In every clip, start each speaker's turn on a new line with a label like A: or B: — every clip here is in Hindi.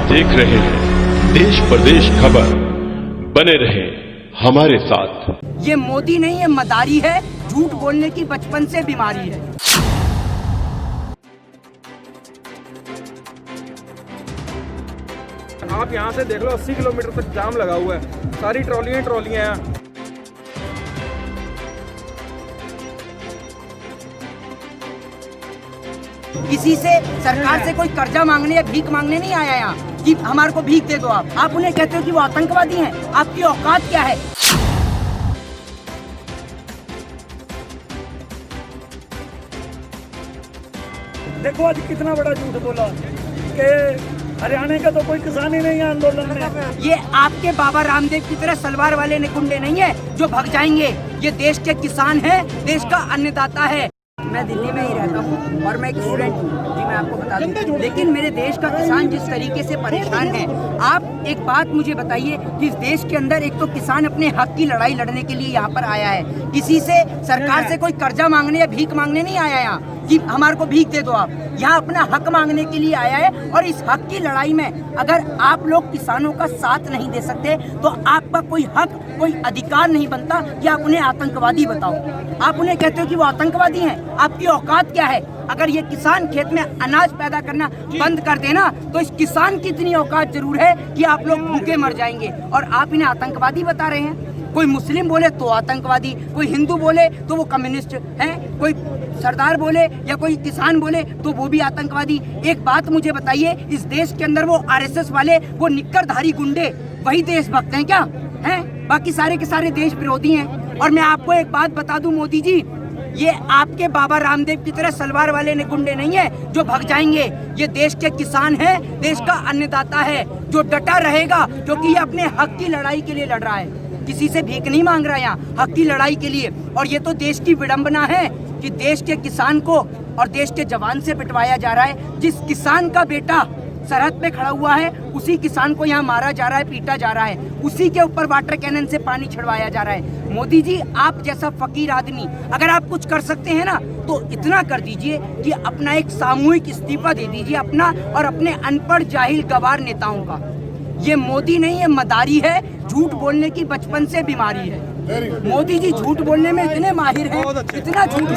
A: देख रहे हैं देश प्रदेश खबर, बने रहे हमारे साथ।
B: ये मोदी नहीं, ये मदारी है। झूठ बोलने की बचपन से बीमारी है।
C: आप यहाँ से देख लो, 80 किलोमीटर तक जाम लगा हुआ है, सारी ट्रॉलियां हैं।
B: किसी से सरकार से कोई कर्जा मांगने या भीख मांगने नहीं आया यहाँ कि हमारे को भीख दे दो। आप उन्हें कहते हो कि वो आतंकवादी हैं। आपकी औकात क्या है?
D: देखो आज कितना बड़ा झूठ बोला कि हरियाणा का तो कोई किसान ही नहीं है आंदोलन में।
B: ये आपके बाबा रामदेव की तरह सलवार वाले निकुंडे नहीं है जो भग जाएंगे। ये देश के किसान हैं, देश का अन्नदाता है। मैं दिल्ली में ही रहता हूँ और मैं एक स्टूडेंट हूँ जी, मैं आपको बता दूँ। लेकिन मेरे देश का किसान जिस तरीके से परेशान है, आप एक बात मुझे बताइए कि इस देश के अंदर एक तो किसान अपने हक की लड़ाई लड़ने के लिए यहाँ पर आया है। किसी से सरकार से कोई कर्जा मांगने या भीख मांगने नहीं आया यहाँ कि हमारे को भीख दे दो। आप यहाँ अपना हक मांगने के लिए आया है। और इस हक की लड़ाई में अगर आप लोग किसानों का साथ नहीं दे सकते तो आपका कोई हक, कोई अधिकार नहीं बनता कि आप उन्हें आतंकवादी बताओ। आप उन्हें कहते हो कि वो आतंकवादी हैं। आपकी औकात क्या है? अगर ये किसान खेत में अनाज पैदा करना बंद कर देना तो इस किसान की इतनी औकात जरूर है कि आप लोग भूखे मर जाएंगे और आप इन्हें आतंकवादी बता रहे हैं। कोई मुस्लिम बोले तो आतंकवादी, कोई हिंदू बोले तो वो कम्युनिस्ट हैं, कोई सरदार बोले या कोई किसान बोले तो वो भी आतंकवादी। एक बात मुझे बताइए, इस देश के अंदर वो आरएसएस वाले, वो निक्करधारी गुंडे वही देशभक्त हैं क्या? हैं? बाकी सारे के सारे देश विरोधी हैं। और मैं आपको एक बात बता दूं मोदी जी, ये आपके बाबा रामदेव की तरह सलवार वाले गुंडे नहीं है जो भग जाएंगे। ये देश के किसान हैं, देश का अन्नदाता है जो डटा रहेगा, क्योंकि ये अपने हक की लड़ाई के लिए लड़ रहा है। किसी से भीख नहीं मांग रहा यहाँ, हक की लड़ाई के लिए। और ये तो देश की विडंबना है कि देश के किसान को और देश के जवान से पिटवाया जा रहा है। जिस किसान का बेटा सरहद पे खड़ा हुआ है उसी किसान को यहाँ मारा जा रहा है, पीटा जा रहा है, उसी के ऊपर वाटर कैनन से पानी छिड़वाया जा रहा है। मोदी जी, आप जैसा फकीर आदमी अगर आप कुछ कर सकते हैं ना तो इतना कर दीजिए कि अपना एक सामूहिक इस्तीफा दे दीजिए अपना और अपने अनपढ़ जाहिल गवार नेताओं का। ये मोदी नहीं, ये मदारी है। झूठ बोलने की बचपन से बीमारी है। मोदी जी झूठ बोलने में इतने माहिर हैं, इतना झूठ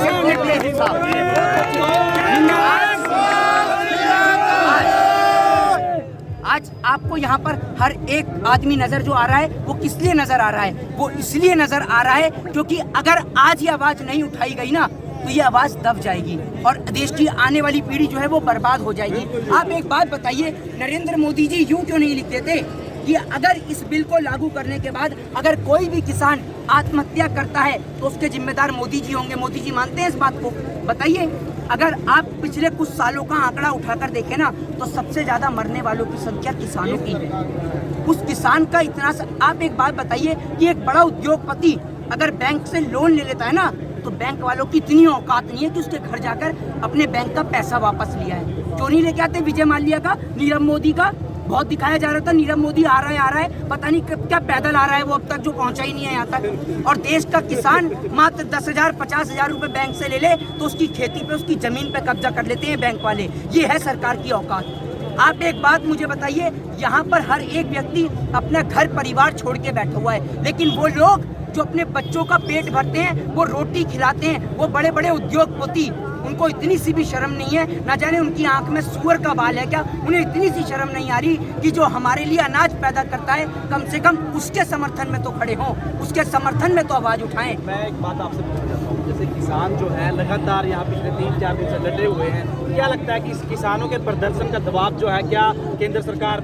B: आज आपको यहाँ पर हर एक आदमी नजर जो आ रहा है वो किस लिए नजर आ रहा है? वो इसलिए नजर आ रहा है क्योंकि अगर आज ये आवाज नहीं उठाई गई ना तो ये आवाज दब जाएगी और देश की आने वाली पीढ़ी जो है वो बर्बाद हो जाएगी। आप एक बात बताइए, नरेंद्र मोदी जी यूं क्यों नहीं लिख देते कि अगर इस बिल को लागू करने के बाद अगर कोई भी किसान आत्महत्या करता है तो उसके जिम्मेदार मोदी जी होंगे? मोदी जी मानते हैं इस बात को? बताइए। अगर आप पिछले कुछ सालों का आंकड़ा उठाकर देखें ना तो सबसे ज्यादा मरने वालों की संख्या किसानों की है। उस किसान का इतना आप एक बात बताइए कि एक बड़ा उद्योगपति अगर बैंक से लोन ले लेता है ना तो बैंक वालों की इतनी औकात नहीं है कि उसके घर जाकर अपने बैंक का पैसा वापस लिया है। क्यों नहीं लेके आते? विजय माल्या का, नीरव मोदी का बहुत दिखाया जा रहा था, नीरव मोदी आ रहा है, पता नहीं क्या पैदल आ रहा है वो, अब तक जो पहुंचा ही नहीं है यहाँ तक। और देश का किसान मात्र 10,000 50,000 रुपए बैंक से ले ले तो उसकी खेती पे, उसकी जमीन पे कब्जा कर लेते हैं बैंक वाले। ये है सरकार की औकात। आप एक बात मुझे बताइए, यहाँ पर हर एक व्यक्ति अपना घर परिवार छोड़ के बैठा हुआ है, लेकिन वो लोग जो अपने बच्चों का पेट भरते हैं, वो रोटी खिलाते हैं, वो बड़े बड़े उद्योगपति, उनको इतनी सी भी शर्म नहीं है। ना जाने उनकी आंख में सुअर का बाल है क्या? उन्हें इतनी सी शर्म नहीं आ रही कि जो हमारे लिए अनाज पैदा करता है कम से कम उसके समर्थन में तो खड़े हों, उसके समर्थन में तो आवाज उठाएं।
E: मैं एक बात आपसे पूछना चाहता हूँ, जैसे किसान जो है लगातार यहाँ पिछले 3-4 दिन से डटे हुए हैं, क्या लगता है कि इस किसानों के प्रदर्शन का दबाव जो है क्या केंद्र सरकार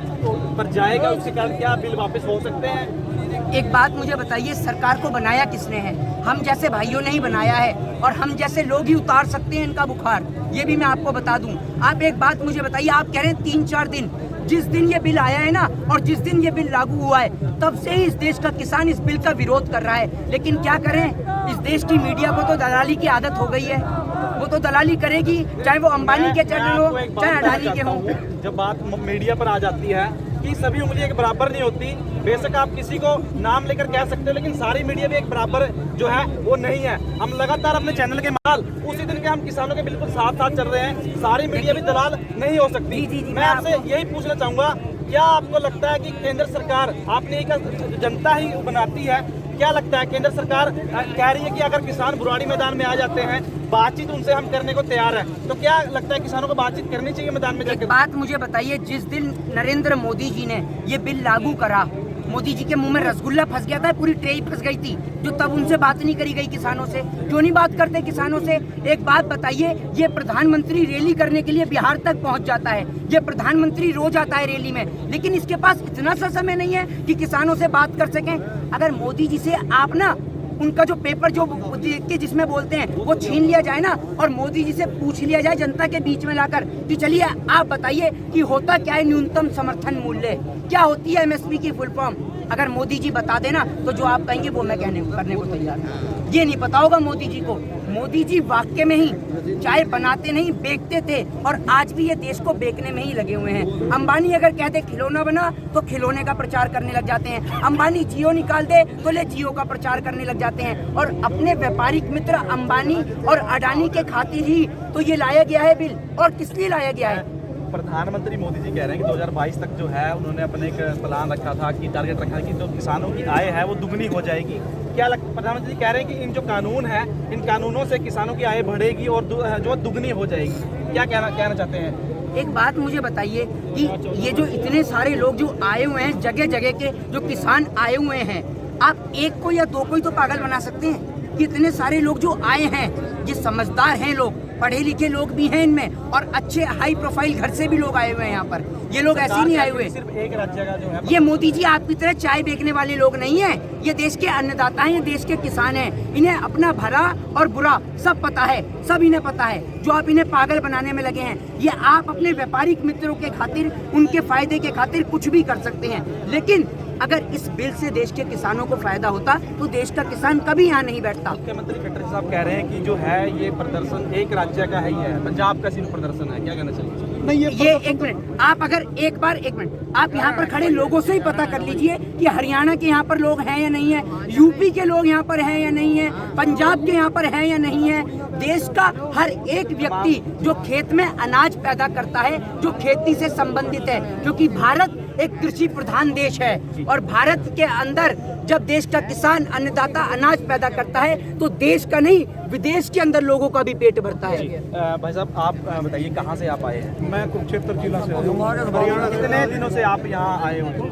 E: पर जाएगा? उसके कारण क्या बिल वापस हो सकते हैं?
B: एक बात मुझे बताइए, सरकार को बनाया किसने है? हम जैसे भाइयों ने ही बनाया है और हम जैसे लोग ही उतार सकते हैं इनका बुखार। ये भी मैं आपको बता दूं। आप एक बात मुझे बताइए, आप कह रहे हैं 3-4 दिन, जिस दिन ये बिल आया है ना और जिस दिन ये बिल लागू हुआ है तब से ही इस देश का किसान इस बिल का विरोध कर रहा है। लेकिन क्या करें, इस देश की मीडिया को तो दलाली की आदत हो गई है। वो तो दलाली करेगी, चाहे वो अंबानी के चैनल हो चाहे अडानी के हो।
E: जब बात मीडिया पर आ जाती है कि सभी उंगलियां एक बराबर नहीं होती, बेशक आप किसी को नाम लेकर कह सकते हो, लेकिन सारी मीडिया भी एक बराबर जो है वो नहीं है। हम लगातार अपने चैनल के माल उसी दिन के हम किसानों के बिल्कुल साथ साथ चल रहे हैं, सारी मीडिया भी दलाल नहीं हो सकती। मैं आपसे यही पूछना चाहूंगा क्या आपको लगता है कि केंद्र सरकार, आपने एक जनता ही बनाती है, क्या लगता है केंद्र सरकार कह रही है कि अगर किसान बुराड़ी मैदान में आ जाते हैं, बातचीत उनसे हम करने को तैयार है, तो क्या लगता है किसानों को बातचीत करनी चाहिए मैदान में जाकर?
B: बात मुझे बताइए, जिस दिन नरेंद्र मोदी जी ने ये बिल लागू करा, मोदी जी के मुंह में रसगुल्ला फंस गया था, पूरी ट्रे ही फंस गई थी, जो तब उनसे बात नहीं करी गई किसानों से। क्यों नहीं बात करते किसानों से? एक बात बताइए, ये प्रधानमंत्री रैली करने के लिए बिहार तक पहुंच जाता है, ये प्रधानमंत्री रोज आता है रैली में, लेकिन इसके पास इतना सा समय नहीं है कि किसानों से बात कर सकें। अगर मोदी जी से आप ना उनका जो पेपर जो देख के जिसमें बोलते हैं वो छीन लिया जाए ना, और मोदी जी से पूछ लिया जाए जनता के बीच में लाकर कि चलिए आप बताइए कि होता क्या है न्यूनतम समर्थन मूल्य, क्या होती है MSP की फुल फॉर्म, अगर मोदी जी बता देना तो जो आप कहेंगे वो मैं करने को तैयार हूँ। ये नहीं पता होगा मोदी जी को। मोदी जी वाक्य में ही चाय बनाते नहीं बेचते थे, और आज भी ये देश को बेचने में ही लगे हुए हैं। अंबानी अगर कह दे खिलौना बना तो खिलौने का प्रचार करने लग जाते हैं, अंबानी जियो निकाल दे तो ले जियो का प्रचार करने लग जाते हैं, और अपने व्यापारिक मित्र अंबानी और अडानी के खातिर ही तो ये लाया गया है बिल। और किस लिए लाया गया है?
E: प्रधानमंत्री मोदी जी कह रहे हैं कि 2022 तक जो है उन्होंने अपने एक प्लान रखा था, कि टारगेट रखा है कि जो किसानों की आय है वो दुगनी हो जाएगी। क्या प्रधानमंत्री जी कह रहे हैं कि इन जो कानून है, इन कानूनों से किसानों की आय बढ़ेगी और जो दुगनी हो जाएगी, क्या कहना चाहते हैं?
B: एक बात मुझे बताइए कि ये जो इतने सारे लोग जो आए हुए हैं, जगह जगह के जो किसान आए हुए हैं, आप एक को या दो को ही तो पागल बना सकते हैं कि इतने सारे लोग जो आए हैं, ये समझदार हैं लोग, पढ़े लिखे लोग भी हैं इनमें, और अच्छे हाई प्रोफाइल घर से भी लोग आए हुए हैं यहाँ पर। ये लोग ऐसे ही नहीं आए हुए,
E: सिर्फ एक राज्य का जो है,
B: ये मोदी जी आपकी तरह चाय बेचने वाले लोग नहीं हैं, ये देश के अन्नदाता हैं, ये देश के किसान हैं। इन्हें अपना भला और बुरा सब पता है, सब इन्हें पता है। जो आप इन्हें पागल बनाने में लगे हैं, ये आप अपने व्यापारिक मित्रों के खातिर, उनके फायदे के खातिर कुछ भी कर सकते हैं, लेकिन अगर इस बिल से देश के किसानों को फायदा होता तो देश का किसान कभी यहाँ नहीं बैठता।
E: मुख्यमंत्री खट्टर साहब कह रहे हैं कि जो है ये प्रदर्शन एक राज्य का ही है, पंजाब का सिर्फ प्रदर्शन है, क्या कहना चाहिए?
B: नहीं, ये एक मिनट, आप अगर एक मिनट आप यहाँ पर खड़े लोगों से ही पता कर लीजिए कि हरियाणा के यहाँ पर लोग हैं या नहीं है, यूपी के लोग यहाँ पर हैं या नहीं है, पंजाब के यहाँ पर हैं या नहीं है। देश का हर एक व्यक्ति जो खेत में अनाज पैदा करता है, जो खेती से संबंधित है, क्योंकि भारत एक कृषि प्रधान देश है, और भारत के अंदर जब देश का किसान अन्नदाता अनाज पैदा करता है तो देश का नहीं विदेश के अंदर लोगों का भी पेट भरता है।
E: भाई साहब, आप बताइए कहाँ से आप आए हैं?
C: मैं कुरुक्षेत्र जिला से आया हूँ।
E: हरियाणा। कितने दिनों से आप यहाँ आए हो?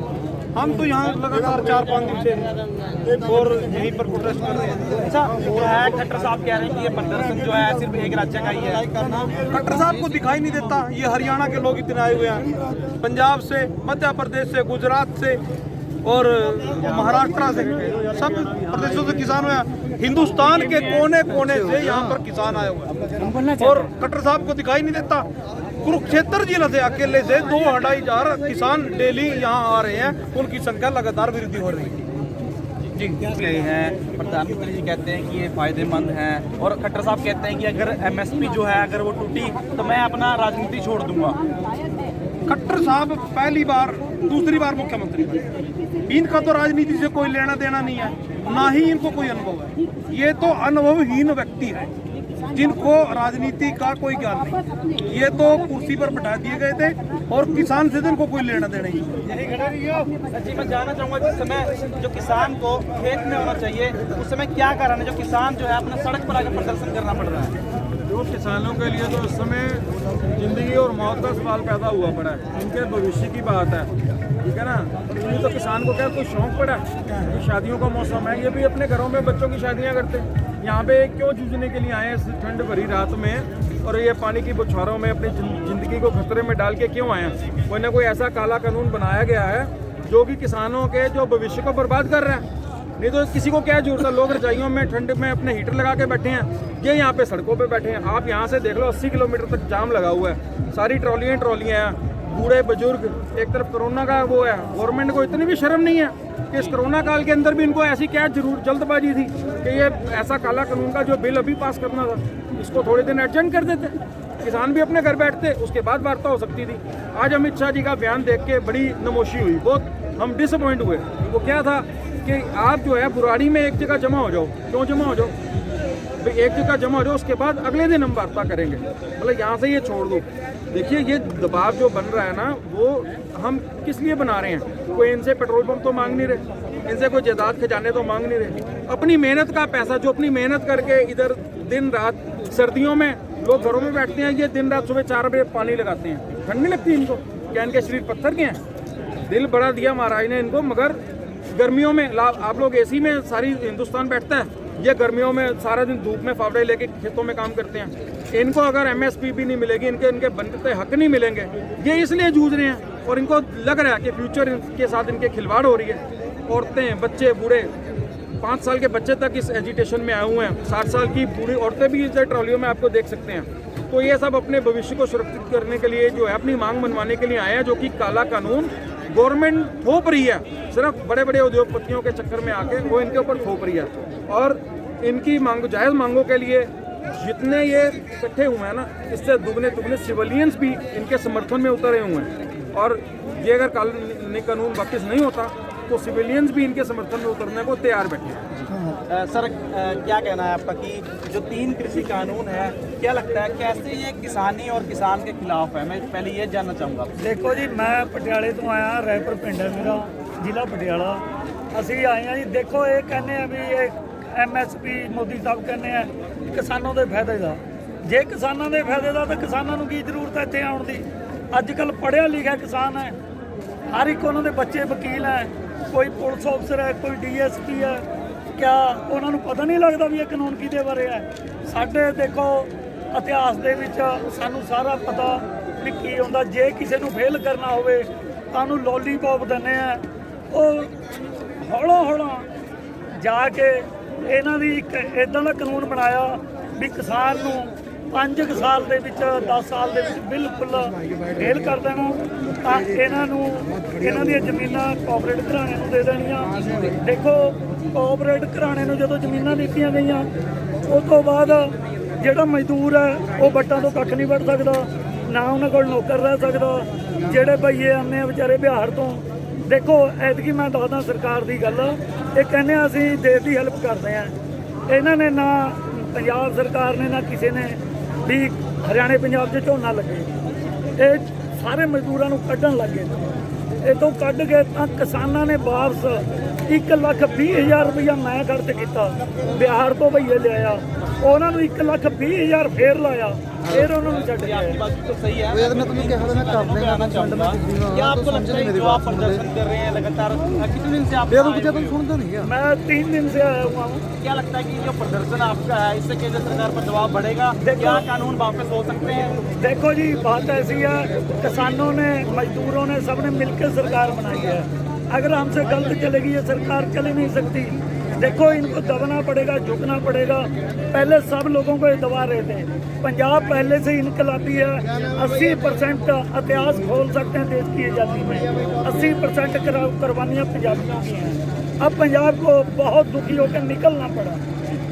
C: हम तो यहाँ लगातार 4-5 दिन से और यहीं पर प्रोटेस्ट कर रहे हैं।
E: अच्छा, जो है खट्टर साहब कह रहे हैं कि ये प्रदर्शन जो है सिर्फ एक राज्य का ही है।
C: खट्टर साहब को दिखाई नहीं देता, ये हरियाणा के लोग इतने आए हुए हैं, पंजाब से, मध्य प्रदेश से, गुजरात से और महाराष्ट्र से, सब प्रदेशों से किसान हुए हैं। हिंदुस्तान के कोने कोने से यहाँ पर किसान आए हुए हैं, और खट्टर साहब को दिखाई नहीं देता। कुरुक्षेत्र जिले से अकेले से 2-2.5 हजार किसान डेली यहाँ आ रहे हैं, उनकी संख्या लगातार वृद्धि हो रही है।
E: जी, गए हैं, प्रधानमंत्री जी कहते हैं कि ये फायदेमंद है, और खट्टर साहब कहते हैं कि अगर MSP जो है अगर वो टूटी तो मैं अपना राजनीति छोड़ दूंगा।
C: खट्टर साहब पहली बार, दूसरी बार मुख्यमंत्री बने, इनका तो राजनीति से कोई लेना देना नहीं है, ना ही इनको कोई अनुभव है। ये तो अनुभवहीन व्यक्ति है जिनको राजनीति का कोई ज्ञान नहीं। ये तो कुर्सी पर बैठा दिए गए थे, और किसान से इनको कोई लेना देना ही।
E: जी, मैं जानना चाहूँगा, जिस समय जो किसान को खेत में होना चाहिए उस समय क्या कारण है जो किसान जो है अपना सड़क पर आकर प्रदर्शन करना पड़ रहा है?
C: जो किसानों के लिए तो इस समय जिंदगी और मौत का सवाल पैदा हुआ पड़ा है, इनके भविष्य की बात है, ठीक है ना। तो किसान को क्या कोई शौक पड़ा, शादियों का मौसम है, ये भी अपने घरों में बच्चों की शादियां करते हैं। यहाँ पे क्यों जूझने के लिए आए हैं इस ठंड भरी रात में, और ये पानी की बौछारों में अपनी जिंदगी को खतरे में डाल के क्यों आए हैं? कोई ना कोई ऐसा काला कानून बनाया गया है जो कि किसानों के जो भविष्य को बर्बाद कर रहा है। नहीं तो किसी को क्या जरूरत है, लोग रजाइयों में ठंड में अपने हीटर लगा के बैठे हैं, ये यहाँ पे सड़कों पे बैठे हैं। आप यहाँ से देख लो, 80 किलोमीटर तक जाम लगा हुआ है, सारी ट्रॉलियाँ हैं, बूढ़े बुजुर्ग, एक तरफ कोरोना का वो है। गवर्नमेंट को इतनी भी शर्म नहीं है कि इस कोरोना काल के अंदर भी इनको ऐसी क्या जल्दबाजी थी कि ये ऐसा काला कानून का जो बिल अभी पास करना था, इसको थोड़े दिन एडजस्ट कर देते, किसान भी अपने घर बैठते, उसके बाद वार्ता हो सकती थी। आज अमित शाह जी का बयान देख के बड़ी नमोशी हुई, बहुत हम डिसअपॉइंट हुए। वो क्या था कि आप जो है बुराड़ी में एक जगह जमा हो जाओ। क्यों जमा हो जाओ? एक जगह जमा हो जाओ, उसके बाद अगले दिन हम वार्ता करेंगे, मतलब यहाँ से ये छोड़ दो। देखिए ये दबाव जो बन रहा है ना, वो हम किस लिए बना रहे हैं? कोई इनसे पेट्रोल पंप तो मांग नहीं रहे, इनसे कोई जायदाद खजाने तो मांग नहीं रहे। अपनी मेहनत का पैसा, जो अपनी मेहनत करके इधर दिन रात, सर्दियों में लोग घरों में बैठते हैं, ये दिन रात सुबह 4 बजे पानी लगाते हैं, ठंड नहीं लगती इनको? क्या इनके शरीर पत्थर के हैं? दिल बड़ा दिया महाराज ने इनको, मगर गर्मियों में आप लोग एसी में सारी हिंदुस्तान बैठता है, ये गर्मियों में सारा दिन धूप में फावड़े लेके खेतों में काम करते हैं। इनको अगर एमएसपी भी नहीं मिलेगी, इनके बनते हक नहीं मिलेंगे, ये इसलिए जूझ रहे हैं। और इनको लग रहा है कि फ्यूचर के साथ इनके खिलवाड़ हो रही है। औरतें, बच्चे, बूढ़े, 5 साल के बच्चे तक इस एजिटेशन में आए हुए हैं, 60 साल की बूढ़ी औरतें भी इस ट्रॉलियों में आपको देख सकते हैं। तो ये सब अपने भविष्य को सुरक्षित करने के लिए जो है, अपनी मांग मनवाने के लिए आए हैं, जो कि काला कानून गवर्नमेंट थोप रही है, सिर्फ बड़े बड़े उद्योगपतियों के चक्कर में आके वो इनके ऊपर थोप रही है। और इनकी मांग, जायज़ मांगों के लिए जितने ये इकट्ठे हुए हैं ना, इससे दुगने दुगने सिविलियंस भी इनके समर्थन में उतरे हुए हैं। और ये अगर कानून वापस नहीं होता तो सिविलियंस भी इनके समर्थन में उतरने को तैयार बैठे हैं।
E: सर क्या कहना है आपका कि जो 3 कृषि कानून है, क्या लगता है कैसे ये किसानी और किसान के खिलाफ है? मैं पहले ये जानना चाहूँगा।
D: देखो जी, मैं पटियाले तो आया, रायपुर पिंड है मेरा, ਜ਼ਿਲ੍ਹਾ ਪਟਿਆਲਾ। ਅਸੀਂ ਆਏ ਹਾਂ ਜੀ, ਦੇਖੋ ਇਹ ਕਹਿੰਦੇ ਆ ਵੀ ਇਹ MSP ਮੋਦੀ ਸਾਹਿਬ ਕਹਿੰਦੇ ਆ ਕਿਸਾਨਾਂ ਦੇ ਫਾਇਦੇ ਦਾ। ਜੇ ਕਿਸਾਨਾਂ ਦੇ ਫਾਇਦੇ ਦਾ ਤਾਂ ਕਿਸਾਨਾਂ ਨੂੰ ਕੀ ਜ਼ਰੂਰਤ ਹੈ ਇੱਥੇ ਆਉਣ ਦੀ? ਅੱਜ ਕੱਲ੍ਹ ਪੜ੍ਹਿਆ ਲਿਖਿਆ ਕਿਸਾਨ ਹੈ, ਹਰ ਇੱਕ ਉਹਨਾਂ ਦੇ ਬੱਚੇ ਵਕੀਲ ਹੈ, ਕੋਈ ਪੁਲਿਸ ਅਫਸਰ ਹੈ, ਕੋਈ DSP ਹੈ। ਕਿਆ ਉਹਨਾਂ ਨੂੰ ਪਤਾ ਨਹੀਂ ਲੱਗਦਾ ਵੀ ਇਹ ਕਾਨੂੰਨ ਕਿਹਦੇ ਬਾਰੇ ਹੈ? ਸਾਡੇ ਦੇਖੋ ਇਤਿਹਾਸ ਦੇ ਵਿੱਚ ਸਾਨੂੰ ਸਾਰਾ ਪਤਾ ਵੀ ਕੀ ਹੁੰਦਾ। ਜੇ ਕਿਸੇ ਨੂੰ ਫੇਲ ਕਰਨਾ ਹੋਵੇ ਤਾਂ ਉਹਨੂੰ ਲੋਲੀਪੌਪ ਦਿੰਦੇ ਆ, ਉਹ ਹੌਲਾ ਹੌਲਾ ਜਾ ਕੇ ਇਹਨਾਂ ਦੀ ਇੱਕ ਇੱਦਾਂ ਦਾ ਕਾਨੂੰਨ ਬਣਾਇਆ ਵੀ ਕਿਸਾਨ ਨੂੰ 5 ਸਾਲ ਦੇ ਵਿੱਚ, 10 ਸਾਲ ਦੇ ਵਿੱਚ ਬਿਲਕੁਲ ਫੇਲ ਕਰ ਦੇਣਾ। ਤਾਂ ਇਹਨਾਂ ਨੂੰ, ਇਹਨਾਂ ਦੀਆਂ ਜ਼ਮੀਨਾਂ ਕੋਆਪਰੇਟ ਘਰਾਣੇ ਨੂੰ ਦੇ ਦੇਣੀਆਂ। ਦੇਖੋ ਕੋਆਪਰੇਟ ਘਰਾਣੇ ਨੂੰ ਜਦੋਂ ਜ਼ਮੀਨਾਂ ਦਿੱਤੀਆਂ ਗਈਆਂ, ਉਸ ਤੋਂ ਬਾਅਦ ਜਿਹੜਾ ਮਜ਼ਦੂਰ ਹੈ ਉਹ ਵੱਟਾਂ ਤੋਂ ਕੱਖ ਨਹੀਂ ਵੱਢ ਸਕਦਾ, ਨਾ ਉਹਨਾਂ ਕੋਲ ਨੌਕਰ ਰਹਿ ਸਕਦਾ। ਜਿਹੜੇ ਬਈਏ ਆਉਂਦੇ ਆ ਵਿਚਾਰੇ ਬਿਹਾਰ ਤੋਂ, ਦੇਖੋ ਐਤਕੀ ਮੈਂ ਦੱਸਦਾ ਸਰਕਾਰ ਦੀ ਗੱਲ, ਇਹ ਕਹਿੰਦੇ ਆ ਅਸੀਂ ਦੇਸ਼ ਦੀ ਹੈਲਪ ਕਰਦੇ ਆ। ਇਹਨਾਂ ਨੇ ਨਾ ਪੰਜਾਬ ਸਰਕਾਰ ਨੇ, ਨਾ ਕਿਸੇ ਨੇ ਵੀ ਹਰਿਆਣੇ ਪੰਜਾਬ 'ਚ ਝੋਨਾ ਲੱਗੇ, ਇਹ ਸਾਰੇ ਮਜ਼ਦੂਰਾਂ ਨੂੰ ਕੱਢਣ ਲੱਗੇ। ਇਹ ਤੋਂ ਕੱਢ ਕੇ ਤਾਂ ਕਿਸਾਨਾਂ ਨੇ ਵਾਪਸ 1,20,000 ਰੁਪਇਆ ਮੈਂ ਖਰਚ ਕੀਤਾ, ਬਿਹਾਰ ਤੋਂ ਭਈਏ ਲਿਆਇਆ, ਉਹਨਾਂ ਨੂੰ 1,20,000 ਫੇਰ ਲਾਇਆ, फिर उन्होंने छड़ दिया।
E: आपकी बात तो सही है। मैं तुम्हें क्या कहना चाहूँगा, क्या आपको लगता है जो आप प्रदर्शन कर रहे हैं लगातार, कितने दिन से आप?
D: मैं 3 दिन से आया हुआ हूँ।
E: क्या लगता है कि जो प्रदर्शन आपका है, इससे केंद्र सरकार पर दबाव बढ़ेगा? क्या कानून वापस हो सकते हैं?
D: देखो जी, बात ऐसी है, किसानों ने, मजदूरों ने, सबने मिलकर सरकार बनाई है। अगर हमसे गलत चलेगी ये सरकार चल ही नहीं सकती। देखो इनको दबना पड़ेगा, झुकना पड़ेगा। पहले सब लोगों को ये दबा रहे थे। पंजाब पहले से इनकलाबी है, 80% इतिहास खोल सकते हैं देश की आज़ादी में। 80% कुर्बानियाँ पंजाबियों की हैं। अब पंजाब को बहुत दुखी होकर निकलना पड़ा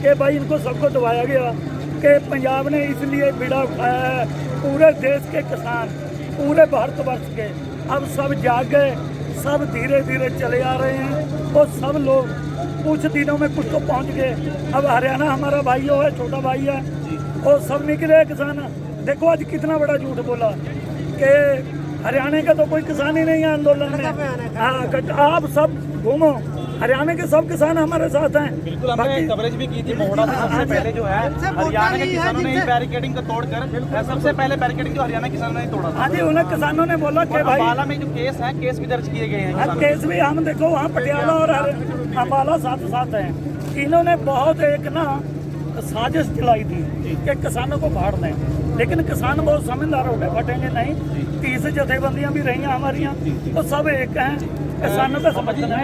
D: कि भाई इनको सबको दबाया गया कि पंजाब ने इसलिए बीड़ा उठाया है। पूरे देश के किसान, पूरे भारतवर्ष के अब सब जाग गए, सब धीरे धीरे चले आ रहे हैं। और सब लोग कुछ दिनों में कुछ तो पहुंच गए। अब हरियाणा हमारा भाई है, छोटा भाई है, और सब निकले किसान। देखो आज कितना बड़ा झूठ बोला कि हरियाणा का तो कोई किसान ही नहीं है आंदोलन में। हाँ, आप सब घूमो, हरियाणा के सब किसान हमारे साथ हैं।
E: बिल्कुल, हमने कवरेज भी की थी मोहड़ा में। सबसे पहले जो है हरियाणा के किसानों ने बैरिकेडिंग को तोड़कर, सबसे पहले बैरिकेडिंग जो हरियाणा किसानों ने तोड़ा था।
D: हाँ जी, उन्हें किसानों ने बोला कि भाई
E: अम्बाला में जो केस है, केस भी दर्ज किए गए हैं।
D: केस भी हम देखो वहाँ पटियाला और अम्बाला साथ साथ हैं। इन्होंने बहुत एक ना साजिश चलाई थी कि किसानों को फाड़ दें, लेकिन किसान बहुत समझदार हो गए, फटेंगे नहीं। 30 जथेबंदियाँ भी रही हैं हमारी यहाँ, तो सब एक हैं, किसानों का समर्थन है।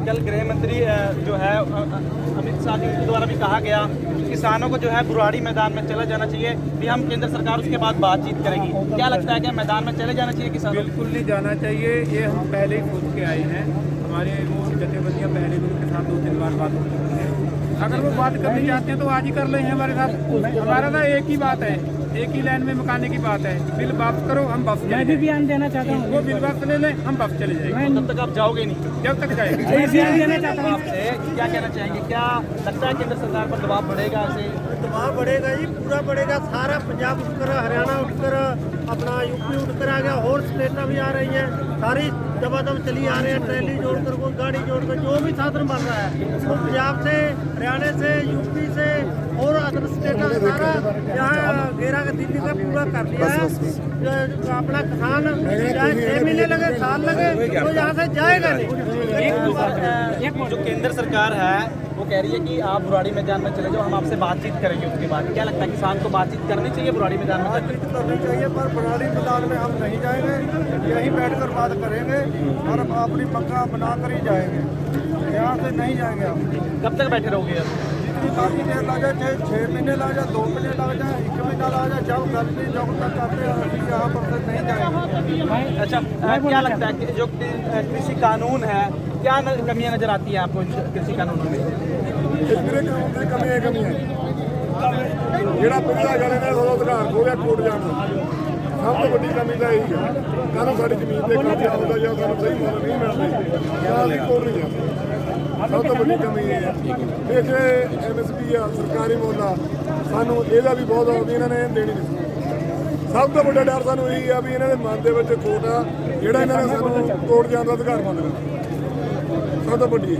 E: कल गृह मंत्री जो है अमित शाह जी के द्वारा भी कहा गया किसानों को जो है बुराड़ी मैदान में चला जाना चाहिए, भी हम केंद्र सरकार उसके बाद बातचीत करेगी। क्या लगता है कि मैदान में चले जाना चाहिए किसानों?
C: बिल्कुल नहीं जाना चाहिए, ये हम पहले ही सोच के आए हैं। हमारे वो जथेबंदियाँ पहले भी उनके साथ 2-3 बार बात हो चुकी है। अगर वो बात करनी चाहते हैं तो आज ही कर लें हमारे साथ। हमारा ना एक ही बात है, एक ही लाइन में मुकाने की बात है, बिल वापस करो, हम वापस
B: मैं भी बयान देना चाहता हूँ।
C: वो बिल वापस ले लें, हम वापस चले जाएंगे।
E: तब तक आप जाओगे नहीं?
C: जब तक जाएंगे।
B: मैं बयान देना चाहता हूँ।
E: आपसे क्या कहना चाहेंगे, क्या लगता है केंद्र सरकार पर दबाव बढ़ेगा ऐसे?
F: दबाव बढ़ेगा जी, पूरा बढ़ेगा। सारा पंजाब उठकर, हरियाणा उठकर, अपना यूपी उठकर आ गया, और स्टेटां भी आ रही हैं, सारी दबादम चली आ रहे हैं, ट्रैली जोड़कर, कोई गाड़ी जोड़कर, जो भी साधन बन रहा है वो पंजाब से, हरियाणा से, यूपी से और अदर स्टेटां से सारा यहाँ घेरा का दिल्ली का पूरा कर लिया है। जो अपना किसान चाहे 6 महीने लगे, साल लगे, तो यहाँ से जाएगा नहीं।
E: जो केंद्र सरकार है वो कह रही है कि आप बुराड़ी मैदान में चले जाओ, हम आपसे बातचीत करेंगे। उसके बाद क्या लगता है, किसान को बातचीत करनी चाहिए बुराड़ी मैदान में?
F: बातचीत करनी चाहिए, पर बुराड़ी मैदान में हम नहीं जाएंगे, यहीं बैठकर बात करेंगे और अपनी पक्का बनाकर ही जाएंगे, यहाँ से नहीं जाएंगे हम।
E: कब तक बैठे रहोगे अब?
F: जितनी बाकी देर लग जाए, चाहे 6 महीने लग जाए, 2 महीने लग जाए, 1 महीना लग जाए, जब गलती जब तक करते हैं यहाँ पर से नहीं जाएंगे।
E: अच्छा, क्या लगता है कि जो कृषि कानून है, क्या कमियां नजर आती है आपको कृषि कानून में?
G: ਮੇਰੇ ਕਾਨੂੰਨ ਦੀ ਕਮੀ ਹੈ ਜਿਹੜਾ ਪਹਿਲਾਂ ਗੱਲ ਇਹਨਾਂ ਦਾ ਅਧਿਕਾਰ ਖੋਲਿਆ ਕੋਰਟ ਜਾਣ ਦਾ ਸਭ ਤੋਂ ਵੱਡੀ ਕਮੀ ਤਾਂ ਇਹੀ ਹੈ। ਕਾਹਨੂੰ ਸਾਡੀ ਜ਼ਮੀਨ ਤੇ ਕਬਜ਼ਾ ਹੁੰਦਾ ਜਾਂ ਸਾਨੂੰ ਸਹੀ ਮੁੱਲ ਨਹੀਂ ਮਿਲਦੇ ਜਾਂ ਅਸੀਂ ਕੋਰਟ ਨਹੀਂ ਜਾਂਦੇ। ਸਭ ਤੋਂ ਵੱਡੀ ਕਮੀ ਇਹ ਹੈ। ਇਹ ਜੇ MSP ਆ ਸਰਕਾਰੀ ਮੁੱਲ ਆ ਸਾਨੂੰ ਇਹਦਾ ਵੀ ਬਹੁਤ ਆਉਂਦੀ, ਇਹਨਾਂ ਨੇ ਦੇਣੀ ਨਹੀਂ। ਸਭ ਤੋਂ ਵੱਡਾ ਡਰ ਸਾਨੂੰ ਇਹੀ ਆ ਵੀ ਇਹਨਾਂ ਦੇ ਮਨ ਦੇ ਵਿੱਚ ਖੋਟ ਆ, ਜਿਹੜਾ ਇਹਨਾਂ ਨੇ ਸਾਨੂੰ ਕੋਰਟ ਜਾਣ ਦਾ ਅਧਿਕਾਰ ਮੰਨ ਲਿਆ। ਸਭ ਤੋਂ ਵੱਡੀ